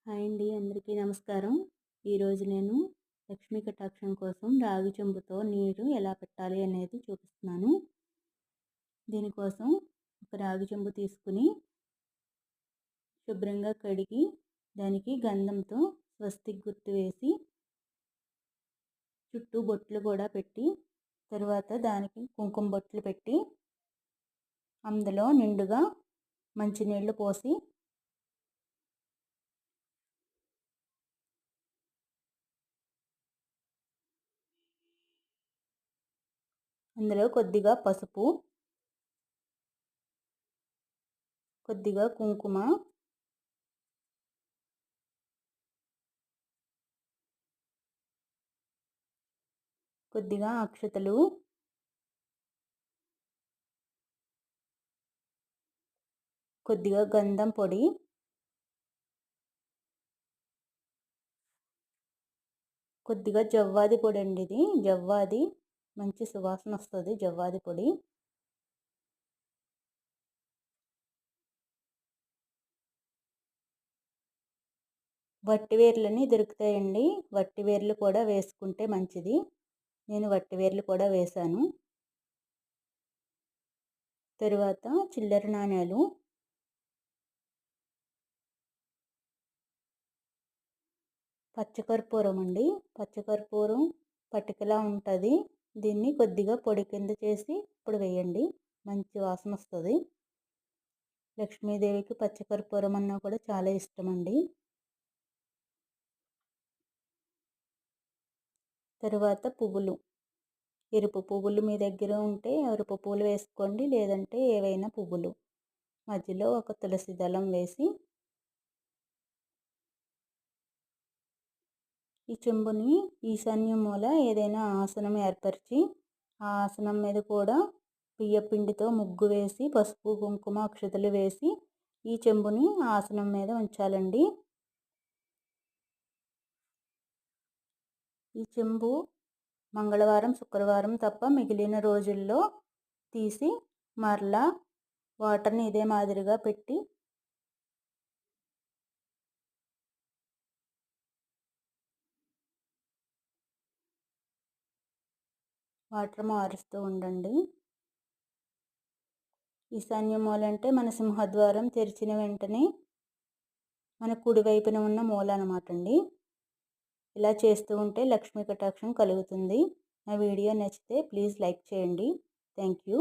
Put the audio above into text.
Hi అండి, అందరికీ నమస్కారం. ఈరోజు నేను లక్ష్మీ కటాక్షం కోసం రాగి చెంబుతో నీరు ఎలా పెట్టాలి అనేది చూపిస్తున్నాను. దీనికోసం ఒక రాగి చెంబు తీసుకుని శుభ్రంగా కడిగి దానికి గంధంతో స్వస్తిక్ గుర్తు వేసి చుట్టూ బొట్లు కూడా పెట్టి తరువాత దానికి కుంకుమ బొట్లు పెట్టి అందులో నిండుగా మంచినీళ్ళు పోసి అందులో కొద్దిగా పసుపు, కొద్దిగా కుంకుమ, కొద్దిగా అక్షతలు, కొద్దిగా గంధం పొడి, కొద్దిగా జవ్వాది పొడి అండి. ఇది జవ్వాది మంచి సువాసన వస్తుంది. జవ్వాది పొడి, వట్టివేర్లని దొరుకుతాయండి. వట్టివేర్లు కూడా వేసుకుంటే మంచిది. నేను వట్టివేర్లు కూడా వేశాను. తరువాత చిల్లర నాణ్యాలు, పచ్చకర్పూరం అండి. పచ్చకర్పూరం పటికలా ఉంటుంది. దీన్ని కొద్దిగా పొడి కింద చేసి ఇప్పుడు వేయండి, మంచి వాసన వస్తుంది. లక్ష్మీదేవికి పచ్చకర్పూరం అన్నా కూడా చాలా ఇష్టం అండి. తరువాత పువ్వులు, ఎరుపు పువ్వులు మీ దగ్గర ఉంటే ఎరుపు పువ్వులు వేసుకోండి, లేదంటే ఏవైనా పువ్వులు. మధ్యలో ఒక తులసి దళం వేసి ఈ చెంబుని ఈశాన్య మూల ఏదైనా ఆసనం ఏర్పరిచి ఆ ఆసనం మీద కూడా బియ్యపిండితో ముగ్గు వేసి పసుపు కుంకుమ అక్షతలు వేసి ఈ చెంబుని ఆసనం మీద ఉంచాలండి. ఈ చెంబు మంగళవారం శుక్రవారం తప్ప మిగిలిన రోజుల్లో తీసి మరలా వాటర్ని ఇదే మాదిరిగా పెట్టి వాటర్ మారుస్తూ ఉండండి. ఈశాన్య మూల అంటే మన సింహద్వారం తెరిచిన వెంటనే మన కుడివైపున ఉన్న మూల అన్నమాట అండి. ఇలా చేస్తూ ఉంటే లక్ష్మీ కటాక్షం కలుగుతుంది. నా వీడియో నచ్చితే ప్లీజ్ లైక్ చేయండి. Thank you.